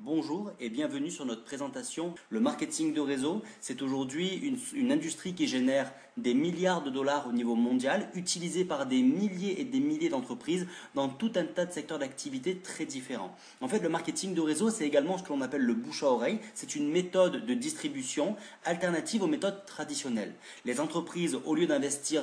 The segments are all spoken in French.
Bonjour et bienvenue sur notre présentation. Le marketing de réseau, c'est aujourd'hui une industrie qui génère des milliards de dollars au niveau mondial, utilisée par des milliers et des milliers d'entreprises dans tout un tas de secteurs d'activité très différents. En fait, le marketing de réseau, c'est également ce que l'on appelle le bouche à oreille. C'est une méthode de distribution alternative aux méthodes traditionnelles. Les entreprises, au lieu d'investir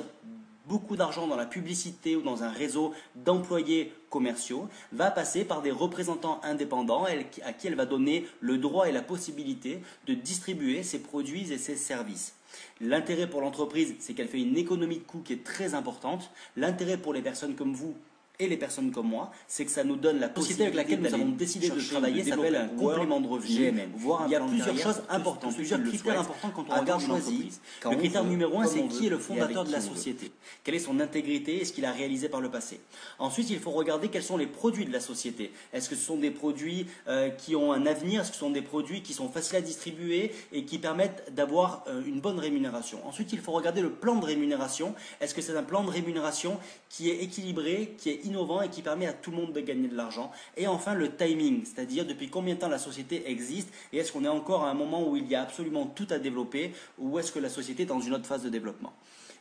beaucoup d'argent dans la publicité ou dans un réseau d'employés commerciaux, va passer par des représentants indépendants à qui elle va donner le droit et la possibilité de distribuer ses produits et ses services. L'intérêt pour l'entreprise, c'est qu'elle fait une économie de coûts qui est très importante. L'intérêt pour les personnes comme vous et les personnes comme moi, c'est que ça nous donne la société avec laquelle nous avons décidé de travailler s'appelle un complément de revenu. Il y a plusieurs choses importantes, plusieurs critères importants quand on regarde une entreprise. Le critère numéro un, c'est qui est le fondateur de la société. Quelle est son intégrité et ce qu'il a réalisé par le passé. Ensuite, il faut regarder quels sont les produits de la société. Est-ce que ce sont des produits qui ont un avenir? Est-ce que ce sont des produits qui sont faciles à distribuer et qui permettent d'avoir une bonne rémunération? Ensuite, il faut regarder le plan de rémunération. Est-ce que c'est un plan de rémunération qui est équilibré, qui est innovant et qui permet à tout le monde de gagner de l'argent? Et enfin, le timing, c'est-à-dire depuis combien de temps la société existe et est-ce qu'on est encore à un moment où il y a absolument tout à développer ou est-ce que la société est dans une autre phase de développement?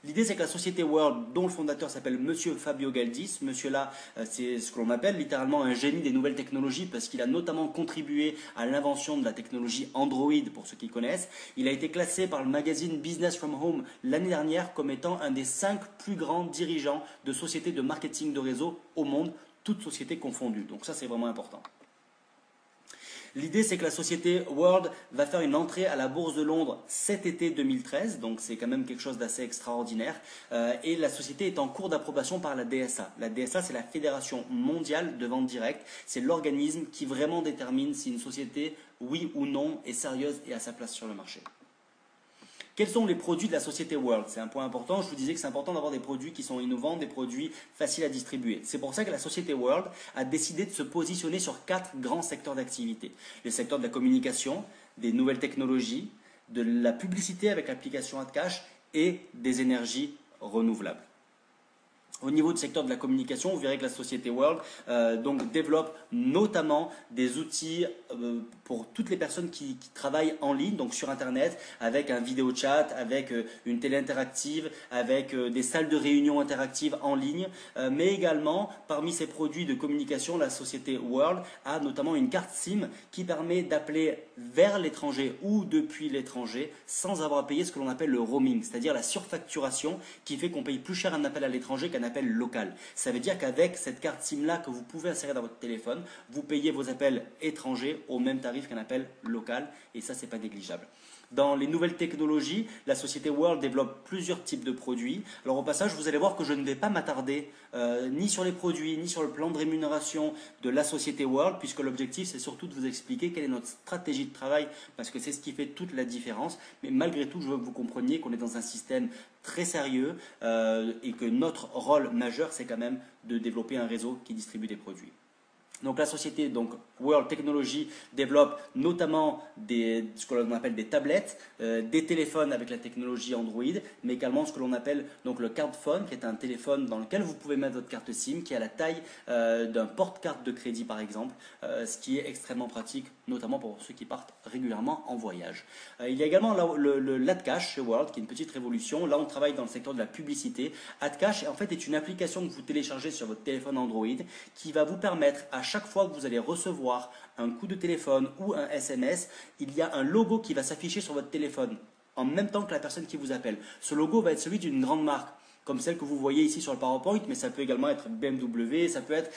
L'idée, c'est que la société World, dont le fondateur s'appelle Monsieur Fabio Galdis, monsieur-là, c'est ce que l'on appelle littéralement un génie des nouvelles technologies parce qu'il a notamment contribué à l'invention de la technologie Android, pour ceux qui connaissent. Il a été classé par le magazine Business from Home l'année dernière comme étant un des 5 plus grands dirigeants de sociétés de marketing de réseau au monde, toutes sociétés confondues. Donc ça, c'est vraiment important. L'idée, c'est que la société World va faire une entrée à la bourse de Londres cet été 2013, donc c'est quand même quelque chose d'assez extraordinaire. Et la société est en cours d'approbation par la DSA. La DSA, c'est la Fédération mondiale de vente directe. C'est l'organisme qui vraiment détermine si une société, oui ou non, est sérieuse et a sa place sur le marché. Quels sont les produits de la société World? C'est un point important. Je vous disais que c'est important d'avoir des produits qui sont innovants, des produits faciles à distribuer. C'est pour ça que la société World a décidé de se positionner sur 4 grands secteurs d'activité. Le secteur de la communication, des nouvelles technologies, de la publicité avec l'application AdCash et des énergies renouvelables. Au niveau du secteur de la communication, vous verrez que la société World développe notamment des outils pour toutes les personnes qui travaillent en ligne, donc sur Internet, avec un vidéo chat, avec une télé interactive, avec des salles de réunion interactives en ligne. Mais également, parmi ces produits de communication, la société World a notamment une carte SIM qui permet d'appeler vers l'étranger ou depuis l'étranger sans avoir à payer ce que l'on appelle le roaming, c'est-à-dire la surfacturation qui fait qu'on paye plus cher un appel à l'étranger qu'un appel local. Ça veut dire qu'avec cette carte SIM-là que vous pouvez insérer dans votre téléphone, vous payez vos appels étrangers au même tarif qu'un appel local et ça, c'est pas négligeable. Dans les nouvelles technologies, la société World développe plusieurs types de produits. Alors au passage, vous allez voir que je ne vais pas m'attarder ni sur les produits, ni sur le plan de rémunération de la société World, puisque l'objectif, c'est surtout de vous expliquer quelle est notre stratégie de travail, parce que c'est ce qui fait toute la différence. Mais malgré tout, je veux que vous compreniez qu'on est dans un système très sérieux et que notre rôle majeur, c'est quand même de développer un réseau qui distribue des produits. Donc la société World Technology développe notamment ce que l'on appelle des tablettes, des téléphones avec la technologie Android, mais également ce que l'on appelle donc le cardphone, qui est un téléphone dans lequel vous pouvez mettre votre carte SIM, qui a la taille d'un porte-carte de crédit par exemple, ce qui est extrêmement pratique, notamment pour ceux qui partent régulièrement en voyage. Il y a également l'AdCash chez World, qui est une petite révolution. Là, on travaille dans le secteur de la publicité. AdCash, en fait, est une application que vous téléchargez sur votre téléphone Android, qui va vous permettre à chaque fois que vous allez recevoir un coup de téléphone ou un SMS, il y a un logo qui va s'afficher sur votre téléphone en même temps que la personne qui vous appelle. Ce logo va être celui d'une grande marque, comme celle que vous voyez ici sur le PowerPoint, mais ça peut également être BMW, ça peut être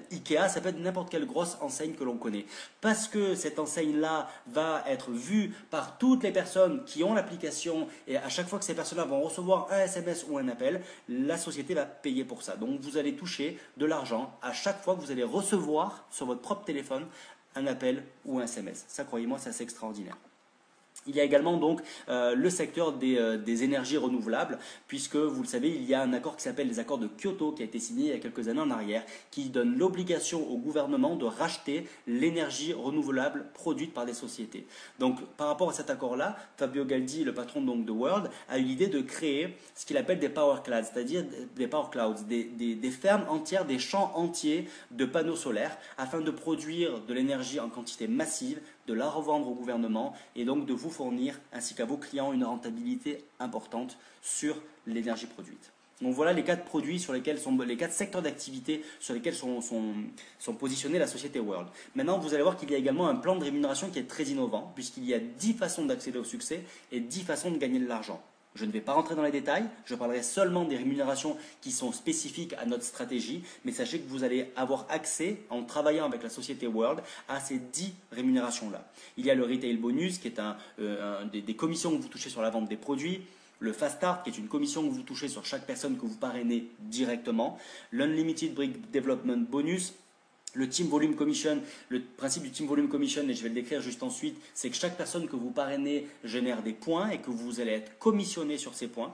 Ikea, ça peut être n'importe quelle grosse enseigne que l'on connaît. Parce que cette enseigne-là va être vue par toutes les personnes qui ont l'application et à chaque fois que ces personnes-là vont recevoir un SMS ou un appel, la société va payer pour ça. Donc vous allez toucher de l'argent à chaque fois que vous allez recevoir sur votre propre téléphone un appel ou un SMS. Ça, croyez-moi, c'est assez extraordinaire. Il y a également donc le secteur des énergies renouvelables, puisque vous le savez, il y a un accord qui s'appelle les accords de Kyoto qui a été signé il y a quelques années en arrière, qui donne l'obligation au gouvernement de racheter l'énergie renouvelable produite par des sociétés. Donc par rapport à cet accord-là, Fabio Galdi, le patron donc de World, a eu l'idée de créer ce qu'il appelle des power clouds, c'est-à-dire des fermes entières, des champs entiers de panneaux solaires, afin de produire de l'énergie en quantité massive, de la revendre au gouvernement et donc de vous fournir, ainsi qu'à vos clients, une rentabilité importante sur l'énergie produite. Donc voilà les 4 produits sur lesquels sont les 4 secteurs d'activité sur lesquels sont positionnés la société World. Maintenant, vous allez voir qu'il y a également un plan de rémunération qui est très innovant, puisqu'il y a 10 façons d'accéder au succès et 10 façons de gagner de l'argent. Je ne vais pas rentrer dans les détails, je parlerai seulement des rémunérations qui sont spécifiques à notre stratégie, mais sachez que vous allez avoir accès, en travaillant avec la société World, à ces 10 rémunérations-là. Il y a le Retail Bonus, qui est des commissions que vous touchez sur la vente des produits, le Fast Start, qui est une commission que vous touchez sur chaque personne que vous parrainez directement, l'Unlimited Brick Development Bonus, le Team Volume Commission, le principe du Team Volume Commission, et je vais le décrire juste ensuite, c'est que chaque personne que vous parrainez génère des points et que vous allez être commissionné sur ces points.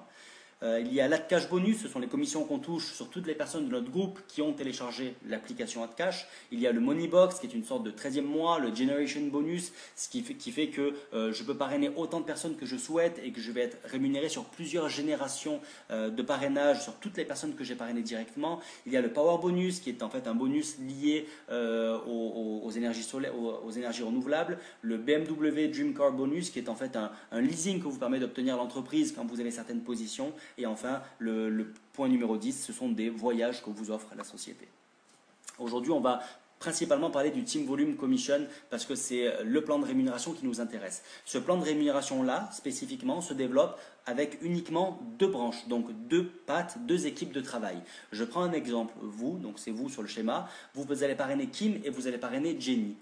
Il y a l'AdCash Bonus, ce sont les commissions qu'on touche sur toutes les personnes de notre groupe qui ont téléchargé l'application AdCash. Il y a le Moneybox, qui est une sorte de 13e mois, le Generation Bonus, ce qui fait que je peux parrainer autant de personnes que je souhaite et que je vais être rémunéré sur plusieurs générations de parrainage sur toutes les personnes que j'ai parrainées directement. Il y a le Power Bonus, qui est en fait un bonus lié aux énergies aux énergies renouvelables. Le BMW Dream Car Bonus, qui est en fait un leasing que vous permet d'obtenir l'entreprise quand vous avez certaines positions. Et enfin, le point numéro 10, ce sont des voyages que vous offre la société. Aujourd'hui, on va principalement parler du Team Volume Commission parce que c'est le plan de rémunération qui nous intéresse. Ce plan de rémunération-là, spécifiquement, se développe avec uniquement 2 branches, donc 2 pattes, 2 équipes de travail. Je prends un exemple, vous, donc c'est vous sur le schéma, vous allez parrainer Kim et vous allez parrainer Jenny.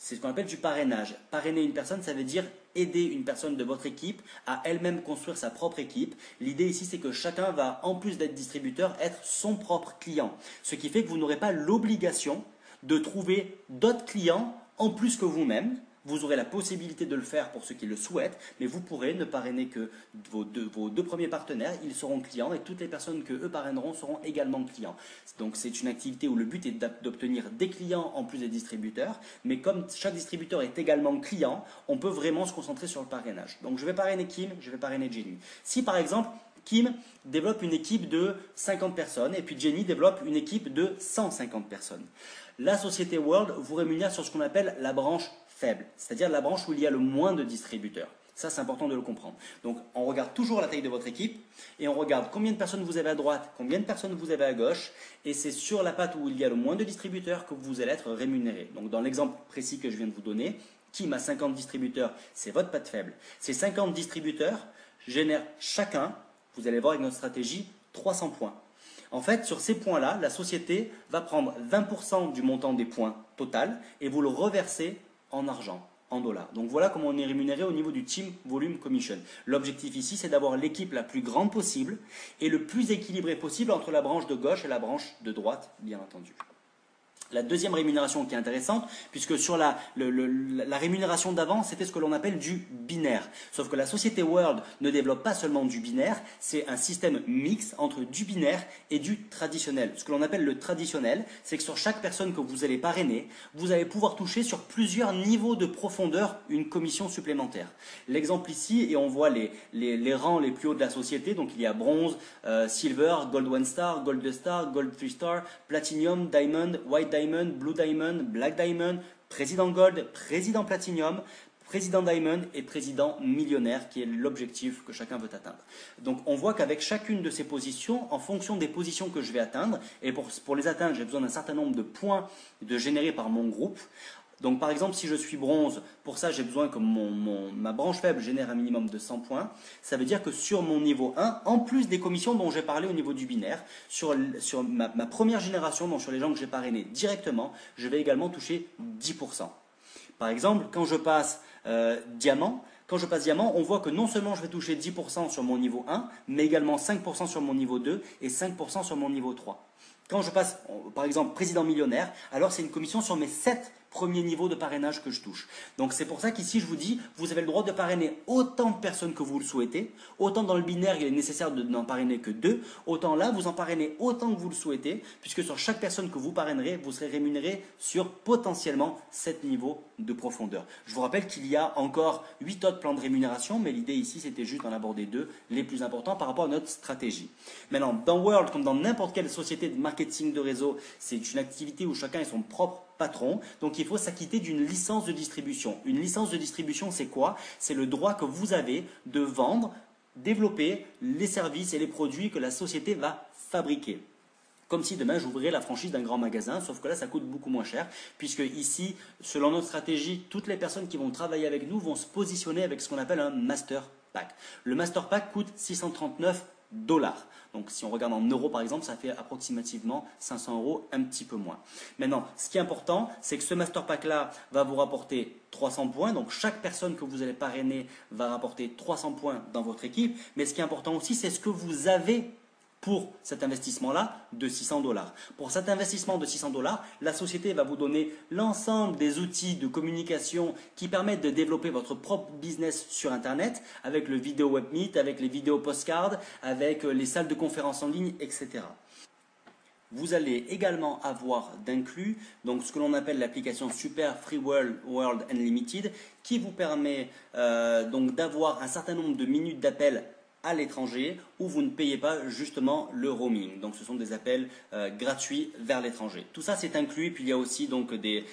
C'est ce qu'on appelle du parrainage. Parrainer une personne, ça veut dire aider une personne de votre équipe à elle-même construire sa propre équipe. L'idée ici, c'est que chacun va, en plus d'être distributeur, être son propre client. Ce qui fait que vous n'aurez pas l'obligation de trouver d'autres clients en plus que vous-même. Vous aurez la possibilité de le faire pour ceux qui le souhaitent, mais vous pourrez ne parrainer que vos deux premiers partenaires, ils seront clients et toutes les personnes que eux parraineront seront également clients. Donc c'est une activité où le but est d'obtenir des clients en plus des distributeurs, mais comme chaque distributeur est également client, on peut vraiment se concentrer sur le parrainage. Donc je vais parrainer Kim, je vais parrainer Jenny. Si par exemple Kim développe une équipe de 50 personnes et puis Jenny développe une équipe de 150 personnes, la société World vous rémunère sur ce qu'on appelle la branche faible, c'est-à-dire la branche où il y a le moins de distributeurs. Ça, c'est important de le comprendre. Donc, on regarde toujours la taille de votre équipe et on regarde combien de personnes vous avez à droite, combien de personnes vous avez à gauche, et c'est sur la patte où il y a le moins de distributeurs que vous allez être rémunéré. Donc, dans l'exemple précis que je viens de vous donner, Kim a 50 distributeurs, c'est votre patte faible. Ces 50 distributeurs génèrent chacun, vous allez voir avec notre stratégie, 300 points. En fait, sur ces points-là, la société va prendre 20% du montant des points total et vous le reverser en argent, en dollars. Donc voilà comment on est rémunéré au niveau du Team Volume Commission. L'objectif ici, c'est d'avoir l'équipe la plus grande possible et le plus équilibrée possible entre la branche de gauche et la branche de droite, bien entendu. La deuxième rémunération qui est intéressante, puisque sur la rémunération d'avant, c'était ce que l'on appelle du binaire. Sauf que la société World ne développe pas seulement du binaire, c'est un système mixte entre du binaire et du traditionnel. Ce que l'on appelle le traditionnel, c'est que sur chaque personne que vous allez parrainer, vous allez pouvoir toucher sur plusieurs niveaux de profondeur une commission supplémentaire. L'exemple ici, et on voit les rangs les plus hauts de la société, donc il y a bronze, silver, gold 1 star, gold 2 star, gold 3 star, platinum, diamond, white diamond, blue diamond, black diamond, président gold, président platinum, président diamond et président millionnaire, qui est l'objectif que chacun veut atteindre. Donc on voit qu'avec chacune de ces positions, en fonction des positions que je vais atteindre, et pour les atteindre, j'ai besoin d'un certain nombre de points générés par mon groupe. Donc par exemple, si je suis bronze, pour ça j'ai besoin que ma branche faible génère un minimum de 100 points. Ça veut dire que sur mon niveau 1, en plus des commissions dont j'ai parlé au niveau du binaire, sur ma première génération, donc sur les gens que j'ai parrainés directement, je vais également toucher 10%. Par exemple, quand je passe diamant, on voit que non seulement je vais toucher 10% sur mon niveau 1, mais également 5% sur mon niveau 2 et 5% sur mon niveau 3. Quand je passe, par exemple, président millionnaire, alors c'est une commission sur mes 7 premier niveau de parrainage que je touche. Donc c'est pour ça qu'ici je vous dis, vous avez le droit de parrainer autant de personnes que vous le souhaitez. Autant dans le binaire, il est nécessaire de n'en parrainer que 2. Autant là, vous en parrainez autant que vous le souhaitez, puisque sur chaque personne que vous parrainerez, vous serez rémunéré sur potentiellement 7 niveaux de profondeur. Je vous rappelle qu'il y a encore 8 autres plans de rémunération, mais l'idée ici, c'était juste d'en aborder 2, les plus importants par rapport à notre stratégie. Maintenant, dans World, comme dans n'importe quelle société de marketing de réseau, c'est une activité où chacun est son propre patron, donc il faut s'acquitter d'une licence de distribution. Une licence de distribution, c'est quoi? C'est le droit que vous avez de vendre, développer les services et les produits que la société va fabriquer. Comme si demain j'ouvrais la franchise d'un grand magasin, sauf que là ça coûte beaucoup moins cher, puisque ici, selon notre stratégie, toutes les personnes qui vont travailler avec nous vont se positionner avec ce qu'on appelle un master pack. Le master pack coûte 639 $. Donc si on regarde en euros par exemple, ça fait approximativement 500 €, un petit peu moins. Maintenant, ce qui est important, c'est que ce master pack là va vous rapporter 300 points. Donc chaque personne que vous allez parrainer va rapporter 300 points dans votre équipe. Mais ce qui est important aussi, c'est ce que vous avez pour cet investissement-là de 600 $. Pour cet investissement de 600 $, la société va vous donner l'ensemble des outils de communication qui permettent de développer votre propre business sur Internet, avec le vidéo webmeet, avec les vidéos postcards, avec les salles de conférences en ligne, etc. Vous allez également avoir d'inclus donc ce que l'on appelle l'application Super Free World Unlimited, qui vous permet donc d'avoir un certain nombre de minutes d'appel à l'étranger où vous ne payez pas justement le roaming. Donc ce sont des appels gratuits vers l'étranger. Tout ça c'est inclus, et puis il y a aussi donc des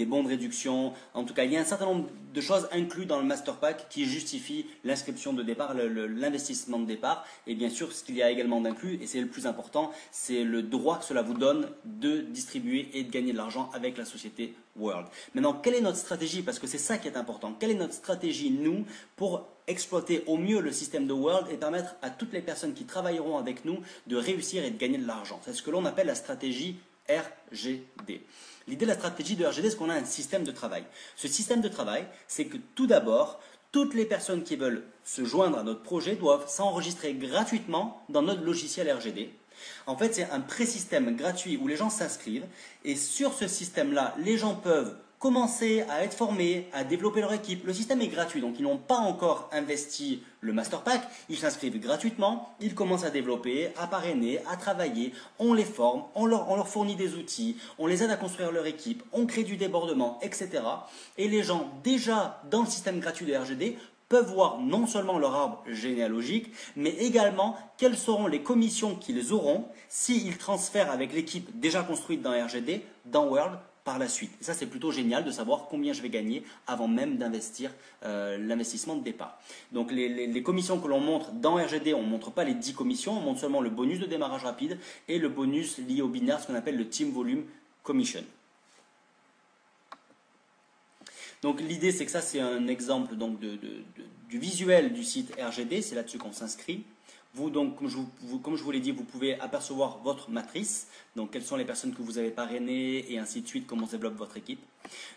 bons de réduction. En tout cas, il y a un certain nombre de choses incluses dans le Master Pack qui justifient l'inscription de départ, l'investissement de départ. Et bien sûr, ce qu'il y a également d'inclus, et c'est le plus important, c'est le droit que cela vous donne de distribuer et de gagner de l'argent avec la société World. Maintenant, quelle est notre stratégie? Parce que c'est ça qui est important. Quelle est notre stratégie, nous, pour exploiter au mieux le système de World et permettre à toutes les personnes qui travailleront avec nous de réussir et de gagner de l'argent? C'est ce que l'on appelle la stratégie RGD. L'idée de la stratégie de RGD, c'est qu'on a un système de travail. Ce système de travail, c'est que tout d'abord, toutes les personnes qui veulent se joindre à notre projet doivent s'enregistrer gratuitement dans notre logiciel RGD. En fait, c'est un pré-système gratuit où les gens s'inscrivent, et sur ce système-là, les gens peuvent commencer à être formés, à développer leur équipe. Le système est gratuit, donc ils n'ont pas encore investi le Master Pack, ils s'inscrivent gratuitement, ils commencent à développer, à parrainer, à travailler, on les forme, on leur fournit des outils, on les aide à construire leur équipe, on crée du débordement, etc. Et les gens, déjà dans le système gratuit de RGD, peuvent voir non seulement leur arbre généalogique, mais également quelles seront les commissions qu'ils auront s'ils transfèrent avec l'équipe déjà construite dans RGD, dans World, par la suite. Et ça, c'est plutôt génial de savoir combien je vais gagner avant même d'investir l'investissement de départ. Donc, les commissions que l'on montre dans RGD, on ne montre pas les 10 commissions, on montre seulement le bonus de démarrage rapide et le bonus lié au binaire, ce qu'on appelle le Team Volume Commission. Donc l'idée, c'est que ça, c'est un exemple donc, du visuel du site RGD, c'est là-dessus qu'on s'inscrit. Vous, donc, comme je vous l'ai dit, vous pouvez apercevoir votre matrice, donc quelles sont les personnes que vous avez parrainées et ainsi de suite, comment se développe votre équipe.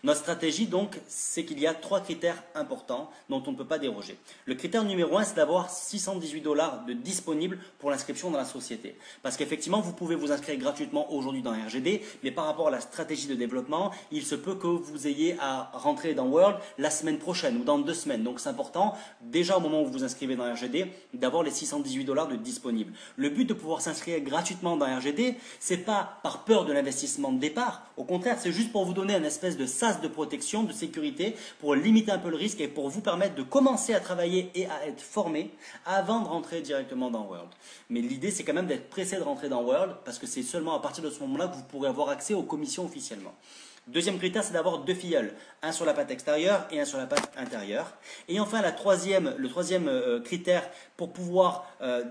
Notre stratégie, donc, c'est qu'il y a 3 critères importants dont on ne peut pas déroger. Le critère numéro 1, c'est d'avoir 618 $ de disponibles pour l'inscription dans la société. Parce qu'effectivement, vous pouvez vous inscrire gratuitement aujourd'hui dans RGD, mais par rapport à la stratégie de développement, il se peut que vous ayez à rentrer dans World la semaine prochaine ou dans 2 semaines. Donc c'est important, déjà au moment où vous vous inscrivez dans RGD, d'avoir les 618 $ de disponibles. Le but de pouvoir s'inscrire gratuitement dans RGD, c'est pas par peur de l'investissement de départ. Au contraire, c'est juste pour vous donner une espèce de sas de protection, de sécurité, pour limiter un peu le risque et pour vous permettre de commencer à travailler et à être formé avant de rentrer directement dans World. Mais l'idée, c'est quand même d'être pressé de rentrer dans World parce que c'est seulement à partir de ce moment-là que vous pourrez avoir accès aux commissions officiellement. Deuxième critère, c'est d'avoir 2 filleuls, un sur la patte extérieure et un sur la patte intérieure. Et enfin, le troisième critère pour pouvoir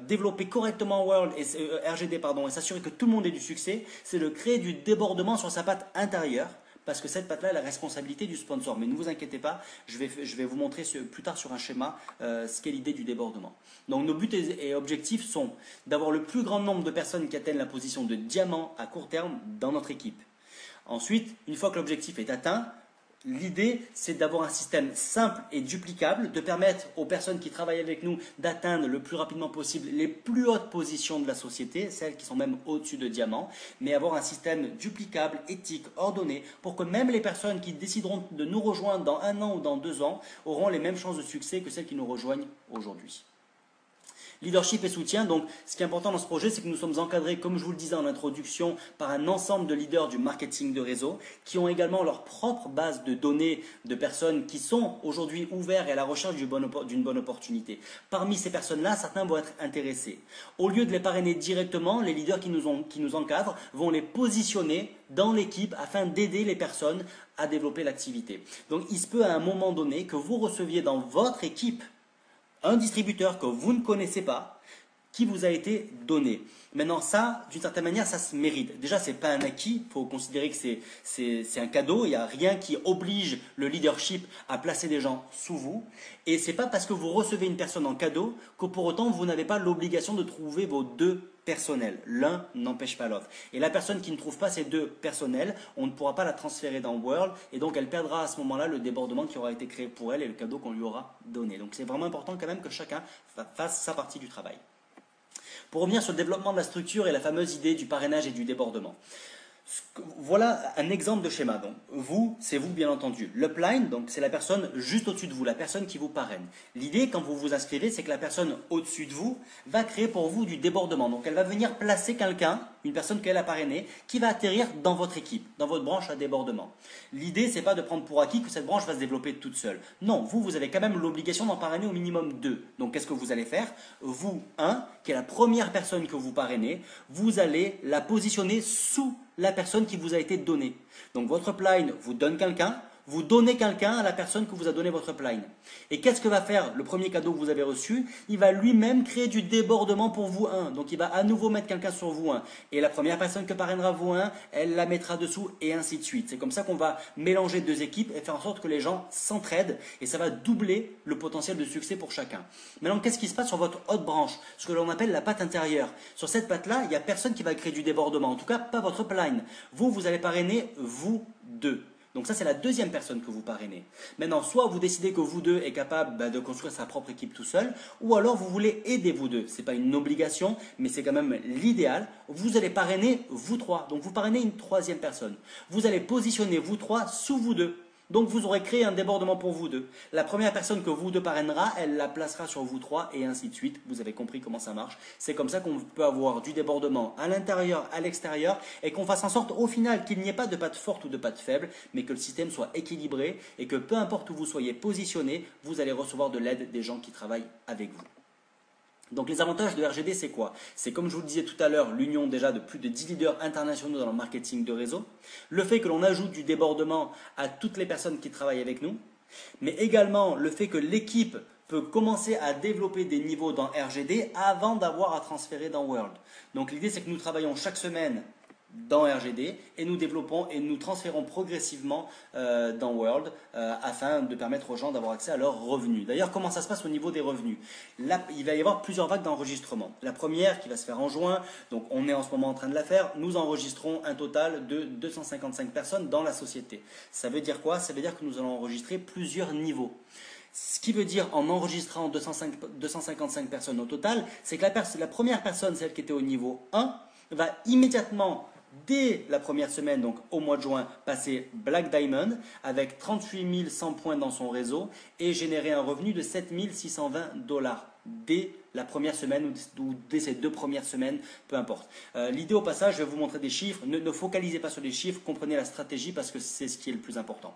développer correctement World et, RGD et s'assurer que tout le monde ait du succès, c'est de créer du débordement sur sa patte intérieure. Parce que cette patte-là est la responsabilité du sponsor. Mais ne vous inquiétez pas, je vais vous montrer plus tard sur un schéma ce qu'est l'idée du débordement. Donc nos buts et objectifs sont d'avoir le plus grand nombre de personnes qui atteignent la position de diamant à court terme dans notre équipe. Ensuite, une fois que l'objectif est atteint, L'idée, c'est d'avoir un système simple et duplicable, de permettre aux personnes qui travaillent avec nous d'atteindre le plus rapidement possible les plus hautes positions de la société, celles qui sont même au-dessus de diamant, mais avoir un système duplicable, éthique, ordonné, pour que même les personnes qui décideront de nous rejoindre dans 1 an ou dans 2 ans auront les mêmes chances de succès que celles qui nous rejoignent aujourd'hui. Leadership et soutien, donc ce qui est important dans ce projet, c'est que nous sommes encadrés, comme je vous le disais en introduction, par un ensemble de leaders du marketing de réseau qui ont également leur propre base de données de personnes qui sont aujourd'hui ouvertes et à la recherche d'une bonne opportunité. Parmi ces personnes-là, certains vont être intéressés. Au lieu de les parrainer directement, les leaders qui nous encadrent vont les positionner dans l'équipe afin d'aider les personnes à développer l'activité. Donc il se peut à un moment donné que vous receviez dans votre équipe un distributeur que vous ne connaissez pas, qui vous a été donné. Maintenant, ça, d'une certaine manière, ça se mérite. Déjà, ce n'est pas un acquis, il faut considérer que c'est un cadeau, il n'y a rien qui oblige le leadership à placer des gens sous vous. Et ce n'est pas parce que vous recevez une personne en cadeau que pour autant, vous n'avez pas l'obligation de trouver vos 2 personnels. L'un n'empêche pas l'autre. Et la personne qui ne trouve pas ces 2 personnels, on ne pourra pas la transférer dans World et donc elle perdra à ce moment-là le débordement qui aura été créé pour elle et le cadeau qu'on lui aura donné. Donc c'est vraiment important quand même que chacun fasse sa partie du travail. Pour revenir sur le développement de la structure et la fameuse idée du parrainage et du débordement. Voilà un exemple de schéma. Donc, vous, c'est vous bien entendu. L'upline, donc c'est la personne juste au-dessus de vous, la personne qui vous parraine. L'idée, quand vous vous inscrivez, c'est que la personne au-dessus de vous va créer pour vous du débordement. Donc elle va venir placer quelqu'un, une personne qu'elle a parrainée, qui va atterrir dans votre équipe, dans votre branche à débordement. L'idée, c'est pas de prendre pour acquis que cette branche va se développer toute seule. Non, vous avez quand même l'obligation d'en parrainer au minimum 2. Donc qu'est-ce que vous allez faire? Vous, qui est la première personne que vous parrainez, vous allez la positionner sous la personne qui vous a été donnée. Donc votre upline vous donne quelqu'un, vous donnez quelqu'un à la personne que vous a donné votre upline. Et qu'est-ce que va faire le premier cadeau que vous avez reçu? Il va lui-même créer du débordement pour vous Donc il va à nouveau mettre quelqu'un sur vous Et la première personne que parrainera vous elle la mettra dessous et ainsi de suite. C'est comme ça qu'on va mélanger 2 équipes et faire en sorte que les gens s'entraident et ça va doubler le potentiel de succès pour chacun. Maintenant, qu'est-ce qui se passe sur votre haute branche? Ce que l'on appelle la patte intérieure. Sur cette patte-là, il n'y a personne qui va créer du débordement. En tout cas, pas votre upline. Vous allez parrainer vous 2. Donc ça, c'est la deuxième personne que vous parrainez. Maintenant, soit vous décidez que vous 2 êtes capable de construire sa propre équipe tout seul, ou alors vous voulez aider vous 2. Ce n'est pas une obligation, mais c'est quand même l'idéal. Vous allez parrainer vous 3. Donc vous parrainez une 3e personne. Vous allez positionner vous 3 sous vous 2. Donc vous aurez créé un débordement pour vous 2. La première personne que vous 2 parrainera, elle la placera sur vous 3 et ainsi de suite. Vous avez compris comment ça marche. C'est comme ça qu'on peut avoir du débordement à l'intérieur, à l'extérieur et qu'on fasse en sorte au final qu'il n'y ait pas de patte forte ou de patte faible, mais que le système soit équilibré et que peu importe où vous soyez positionné, vous allez recevoir de l'aide des gens qui travaillent avec vous. Donc les avantages de RGD, c'est quoi? C'est comme je vous le disais tout à l'heure, l'union déjà de plus de 10 leaders internationaux dans le marketing de réseau, le fait que l'on ajoute du débordement à toutes les personnes qui travaillent avec nous, mais également le fait que l'équipe peut commencer à développer des niveaux dans RGD avant d'avoir à transférer dans World. Donc l'idée, c'est que nous travaillons chaque semaine dans RGD et nous développons et nous transférons progressivement dans World afin de permettre aux gens d'avoir accès à leurs revenus. D'ailleurs, comment ça se passe au niveau des revenus? Là, il va y avoir plusieurs vagues d'enregistrement. La première qui va se faire en juin, donc on est en ce moment en train de la faire, nous enregistrons un total de 255 personnes dans la société. Ça veut dire quoi? Ça veut dire que nous allons enregistrer plusieurs niveaux. Ce qui veut dire, en enregistrant 255 personnes au total, c'est que la première personne, celle qui était au niveau 1, va immédiatement, dès la première semaine, donc au mois de juin, passer Black Diamond avec 38 100 points dans son réseau et générer un revenu de 7 620 $ dès la première semaine ou dès ces 2 premières semaines, peu importe. L'idée au passage, je vais vous montrer des chiffres. Ne focalisez pas sur les chiffres, comprenez la stratégie parce que c'est ce qui est le plus important.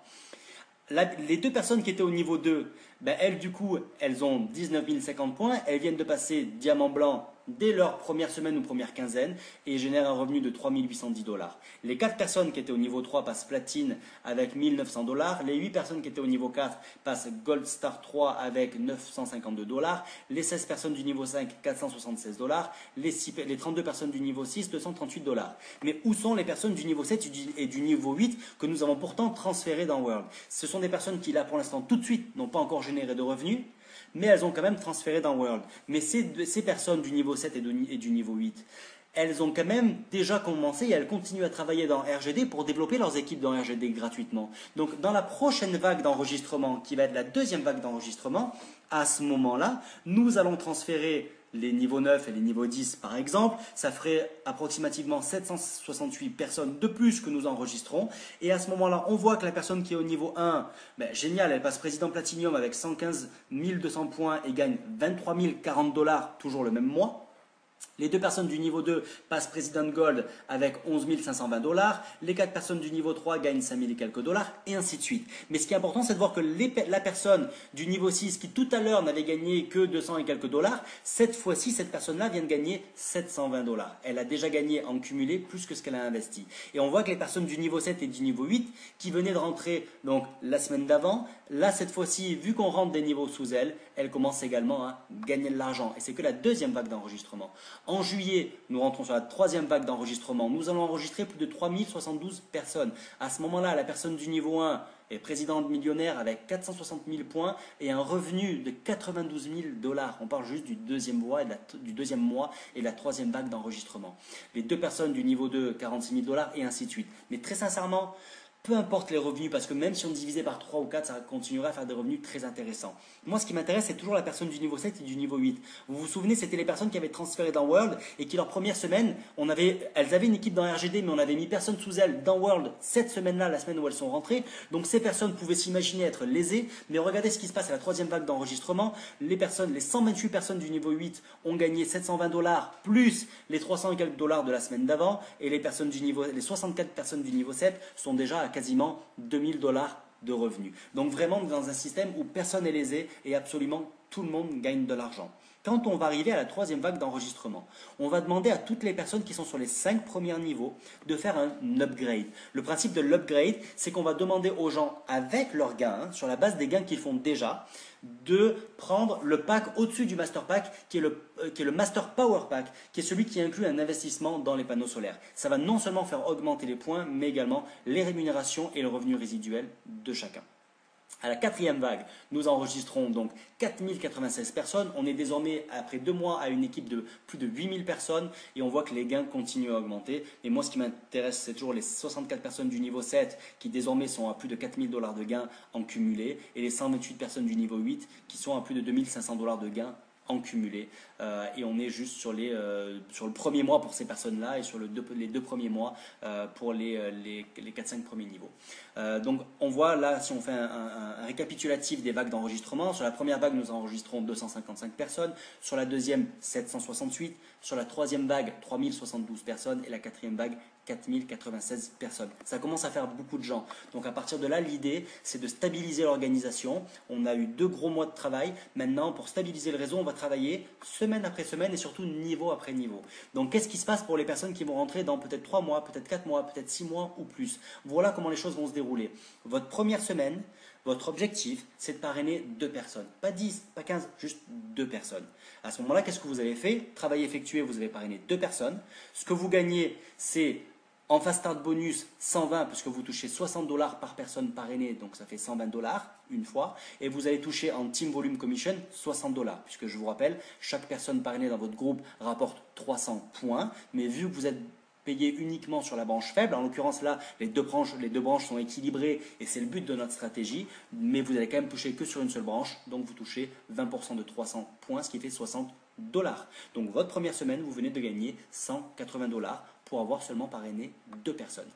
Les 2 personnes qui étaient au niveau 2, elles du coup, elles ont 19 050 points, elles viennent de passer diamant blanc dès leur première semaine ou première quinzaine et génèrent un revenu de 3 810 $. Les 4 personnes qui étaient au niveau 3 passent platine avec 1 900 $. Les 8 personnes qui étaient au niveau 4 passent Gold Star 3 avec 952 $. Les 16 personnes du niveau 5, 476 $. Les 32 personnes du niveau 6, 238 $. Mais où sont les personnes du niveau 7 et du niveau 8 que nous avons pourtant transférées dans World? Ce sont des personnes qui, là, pour l'instant, tout de suite, n'ont pas encore généré de revenus, mais elles ont quand même transféré dans World. Mais ces personnes du niveau 7 et du niveau 8, elles ont quand même déjà commencé et elles continuent à travailler dans RGD pour développer leurs équipes dans RGD gratuitement. Donc dans la prochaine vague d'enregistrement, qui va être la deuxième vague d'enregistrement, à ce moment-là, nous allons transférer les niveaux 9 et les niveaux 10 par exemple, ça ferait approximativement 768 personnes de plus que nous enregistrons. Et à ce moment-là, on voit que la personne qui est au niveau 1, ben, génial, elle passe président Platinum avec 115 200 points et gagne 23 040 $, toujours le même mois. Les 2 personnes du niveau 2 passent President Gold avec 11 520 $. Les 4 personnes du niveau 3 gagnent 5 000 et quelques dollars, et ainsi de suite. Mais ce qui est important, c'est de voir que la personne du niveau 6, qui tout à l'heure n'avait gagné que 200 et quelques dollars, cette fois-ci, cette personne-là vient de gagner 720 $. Elle a déjà gagné en cumulé plus que ce qu'elle a investi. Et on voit que les personnes du niveau 7 et du niveau 8, qui venaient de rentrer donc la semaine d'avant, là, cette fois-ci, vu qu'on rentre des niveaux sous elles, elles commencent également à gagner de l'argent. Et c'est que la deuxième vague d'enregistrement. En juillet, nous rentrons sur la troisième vague d'enregistrement. Nous allons enregistrer plus de 3072 personnes. À ce moment-là, la personne du niveau 1 est présidente millionnaire avec 460 000 points et un revenu de 92 000 $. On parle juste du deuxième mois et de la troisième vague d'enregistrement. Les 2 personnes du niveau 2, 46 000 $ et ainsi de suite. Mais très sincèrement, peu importe les revenus, parce que même si on divisait par 3 ou 4, ça continuerait à faire des revenus très intéressants. Moi, ce qui m'intéresse, c'est toujours la personne du niveau 7 et du niveau 8. Vous vous souvenez, c'était les personnes qui avaient transféré dans World et qui, leur première semaine, elles avaient une équipe dans RGD, mais on avait mis personne sous elles dans World cette semaine-là, la semaine où elles sont rentrées. Donc, ces personnes pouvaient s'imaginer être lésées, mais regardez ce qui se passe à la troisième vague d'enregistrement. Les 128 personnes du niveau 8 ont gagné 720 $ plus les 300 et quelques dollars de la semaine d'avant, et les 64 personnes du niveau 7 sont déjà à quasiment 2000 $ de revenus. Donc vraiment dans un système où personne n'est lésé et absolument tout le monde gagne de l'argent. Quand on va arriver à la troisième vague d'enregistrement, on va demander à toutes les personnes qui sont sur les 5 premiers niveaux de faire un upgrade. Le principe de l'upgrade, c'est qu'on va demander aux gens, avec leurs gains, sur la base des gains qu'ils font déjà, de prendre le pack au-dessus du Master Pack, qui est le Master Power Pack, qui est celui qui inclut un investissement dans les panneaux solaires. Ça va non seulement faire augmenter les points, mais également les rémunérations et le revenu résiduel de chacun. À la quatrième vague, nous enregistrons donc 4096 personnes. On est désormais, après 2 mois, à une équipe de plus de 8000 personnes et on voit que les gains continuent à augmenter. Et moi, ce qui m'intéresse, c'est toujours les 64 personnes du niveau 7 qui désormais sont à plus de 4000 $ de gains en cumulé et les 128 personnes du niveau 8 qui sont à plus de 2500 $ de gains en cumulé. Et on est juste sur le premier mois pour ces personnes-là et sur les 2 premiers mois pour les 4-5 premiers niveaux. Donc on voit là, si on fait un récapitulatif des vagues d'enregistrement, sur la première vague nous enregistrons 255 personnes, sur la deuxième 768, sur la troisième vague 3072 personnes et la quatrième vague 4096 personnes. Ça commence à faire beaucoup de gens. Donc à partir de là, l'idée, c'est de stabiliser l'organisation. On a eu 2 gros mois de travail. Maintenant, pour stabiliser le réseau, on va travailler semaine après semaine et surtout niveau après niveau. Donc qu'est-ce qui se passe pour les personnes qui vont rentrer dans peut-être 3 mois, peut-être 4 mois, peut-être 6 mois ou plus? Voilà comment les choses vont se dérouler. Votre première semaine, votre objectif, c'est de parrainer 2 personnes. Pas 10, pas 15, juste 2 personnes. À ce moment-là, qu'est-ce que vous avez fait? Travail effectué, vous avez parrainé 2 personnes. Ce que vous gagnez, c'est en fast start bonus 120, puisque vous touchez 60 $ par personne parrainée, donc ça fait 120 $ une fois. Et vous allez toucher en team volume commission 60 $, puisque je vous rappelle, chaque personne parrainée dans votre groupe rapporte 300 points. Mais vu que vous êtes payé uniquement sur la branche faible, en l'occurrence là, les deux branches sont équilibrées et c'est le but de notre stratégie, mais vous allez quand même toucher que sur une seule branche, donc vous touchez 20% de 300 points, ce qui fait 60 $. Donc votre première semaine, vous venez de gagner 180 $ pour avoir seulement parrainé 2 personnes.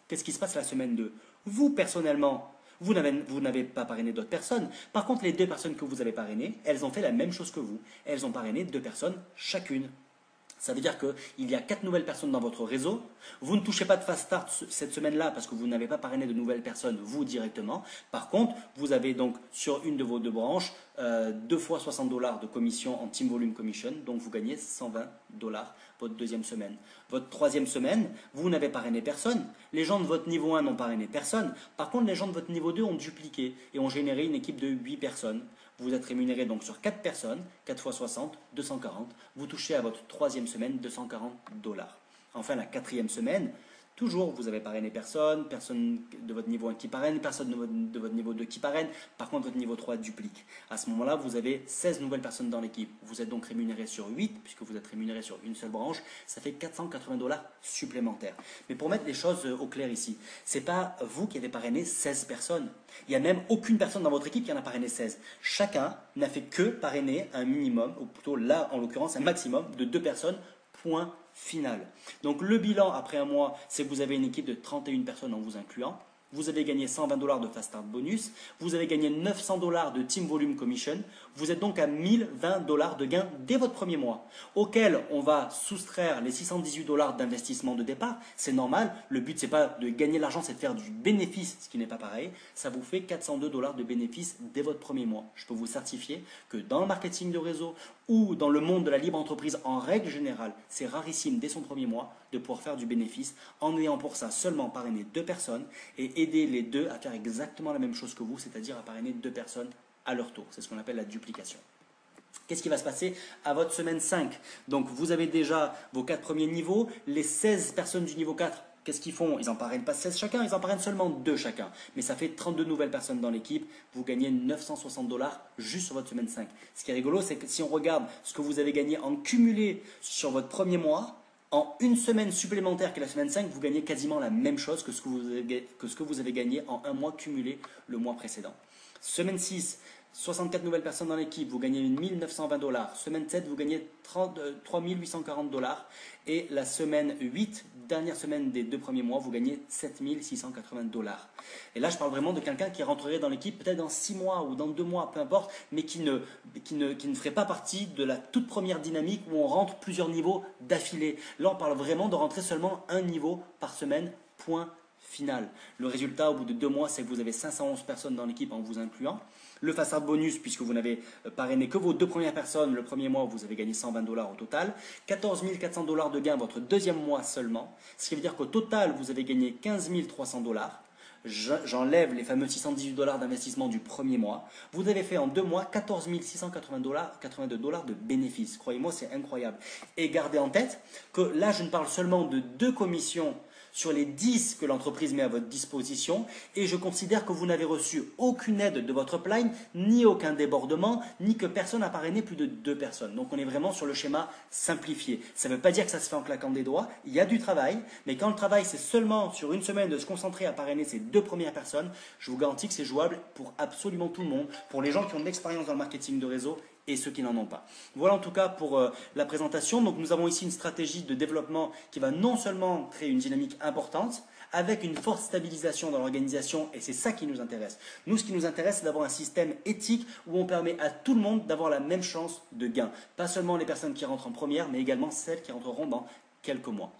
Qu'est-ce qui se passe la semaine 2? Vous, personnellement, vous n'avez pas parrainé d'autres personnes. Par contre, les 2 personnes que vous avez parrainées, elles ont fait la même chose que vous. Elles ont parrainé 2 personnes chacune. Ça veut dire qu'il y a 4 nouvelles personnes dans votre réseau. Vous ne touchez pas de fast start cette semaine-là parce que vous n'avez pas parrainé de nouvelles personnes, vous directement. Par contre, vous avez donc sur une de vos 2 branches 2 fois 60 $ de commission en team volume commission. Donc vous gagnez 120 $ votre deuxième semaine. Votre troisième semaine, vous n'avez parrainé personne. Les gens de votre niveau 1 n'ont parrainé personne. Par contre, les gens de votre niveau 2 ont dupliqué et ont généré une équipe de 8 personnes. Vous êtes rémunéré donc sur 4 personnes, 4 fois 60, 240. Vous touchez à votre troisième semaine 240 $. Enfin, la quatrième semaine, Toujours, vous avez parrainé personne, personne de votre niveau 1 qui parraine, personne de votre niveau 2 qui parraine. Par contre, votre niveau 3 duplique. À ce moment-là, vous avez 16 nouvelles personnes dans l'équipe. Vous êtes donc rémunéré sur 8, puisque vous êtes rémunéré sur une seule branche. Ça fait 480 $ supplémentaires. Mais pour mettre les choses au clair ici, ce n'est pas vous qui avez parrainé 16 personnes. Il n'y a même aucune personne dans votre équipe qui en a parrainé 16. Chacun n'a fait que parrainer un minimum, ou plutôt là, en l'occurrence, un maximum de 2 personnes, point final. Donc le bilan après un mois, c'est que vous avez une équipe de 31 personnes en vous incluant. Vous avez gagné 120 $ de Fast Start bonus. Vous avez gagné 900 $ de Team Volume Commission. Vous êtes donc à 1020 $ de gain dès votre premier mois, auquel on va soustraire les 618 $ d'investissement de départ. C'est normal. Le but, ce n'est pas de gagner l'argent, c'est de faire du bénéfice, ce qui n'est pas pareil. Ça vous fait 402 $ de bénéfice dès votre premier mois. Je peux vous certifier que dans le marketing de réseau ou dans le monde de la libre entreprise en règle générale, c'est rarissime dès son premier mois de pouvoir faire du bénéfice en ayant pour ça seulement parrainé 2 personnes et aider les 2 à faire exactement la même chose que vous, c'est-à-dire à parrainer 2 personnes à leur tour. C'est ce qu'on appelle la duplication. Qu'est-ce qui va se passer à votre semaine 5? Donc vous avez déjà vos 4 premiers niveaux, les 16 personnes du niveau 4. Qu'est-ce qu'ils font? Ils n'en parrainent pas 16 chacun, ils en parrainent seulement 2 chacun. Mais ça fait 32 nouvelles personnes dans l'équipe. Vous gagnez 960 $ juste sur votre semaine 5. Ce qui est rigolo, c'est que si on regarde ce que vous avez gagné en cumulé sur votre premier mois, en une semaine supplémentaire qui est la semaine 5, vous gagnez quasiment la même chose que ce que vous avez gagné en un mois cumulé le mois précédent. Semaine 6, 64 nouvelles personnes dans l'équipe, vous gagnez 1920 $. Semaine 7, vous gagnez 3840 $. Et la semaine 8, dernière semaine des 2 premiers mois, vous gagnez 7680 $. Et là, je parle vraiment de quelqu'un qui rentrerait dans l'équipe peut-être dans 6 mois ou dans 2 mois, peu importe, mais qui ne ferait pas partie de la toute première dynamique où on rentre plusieurs niveaux d'affilée. Là, on parle vraiment de rentrer seulement un niveau par semaine, point final. Le résultat, au bout de 2 mois, c'est que vous avez 511 personnes dans l'équipe en vous incluant. Le Fast Start bonus, puisque vous n'avez parrainé que vos 2 premières personnes, le premier mois, vous avez gagné 120 $ au total. 14 400 $ de gain votre deuxième mois seulement. Ce qui veut dire qu'au total, vous avez gagné 15 300 $. J'enlève les fameux 618 $ d'investissement du premier mois. Vous avez fait en 2 mois 14 682 $ de bénéfices. Croyez-moi, c'est incroyable. Et gardez en tête que là, je ne parle seulement de 2 commissions sur les 10 que l'entreprise met à votre disposition et je considère que vous n'avez reçu aucune aide de votre upline, ni aucun débordement, ni que personne n'a parrainé plus de 2 personnes. Donc on est vraiment sur le schéma simplifié. Ça ne veut pas dire que ça se fait en claquant des doigts, il y a du travail, mais quand le travail c'est seulement sur une semaine de se concentrer à parrainer ces 2 premières personnes, je vous garantis que c'est jouable pour absolument tout le monde, pour les gens qui ont de l'expérience dans le marketing de réseau et ceux qui n'en ont pas. Voilà en tout cas pour la présentation. Donc nous avons ici une stratégie de développement qui va non seulement créer une dynamique importante, avec une forte stabilisation dans l'organisation, et c'est ça qui nous intéresse. Nous, ce qui nous intéresse, c'est d'avoir un système éthique où on permet à tout le monde d'avoir la même chance de gain. Pas seulement les personnes qui rentrent en première, mais également celles qui rentreront dans quelques mois.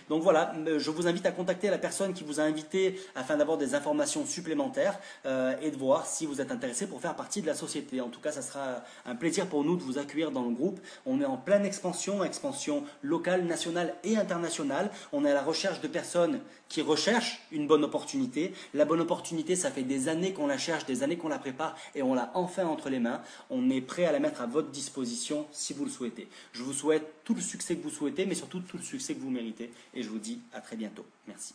Donc voilà, je vous invite à contacter la personne qui vous a invité afin d'avoir des informations supplémentaires et de voir si vous êtes intéressé pour faire partie de la société. En tout cas, ça sera un plaisir pour nous de vous accueillir dans le groupe. On est en pleine expansion, expansion locale, nationale et internationale. On est à la recherche de personnes qui recherchent une bonne opportunité. La bonne opportunité, ça fait des années qu'on la cherche, des années qu'on la prépare et on l'a enfin entre les mains. On est prêt à la mettre à votre disposition si vous le souhaitez. Je vous souhaite tout le succès que vous souhaitez, mais surtout tout le succès que vous méritez. Et je vous dis à très bientôt. Merci.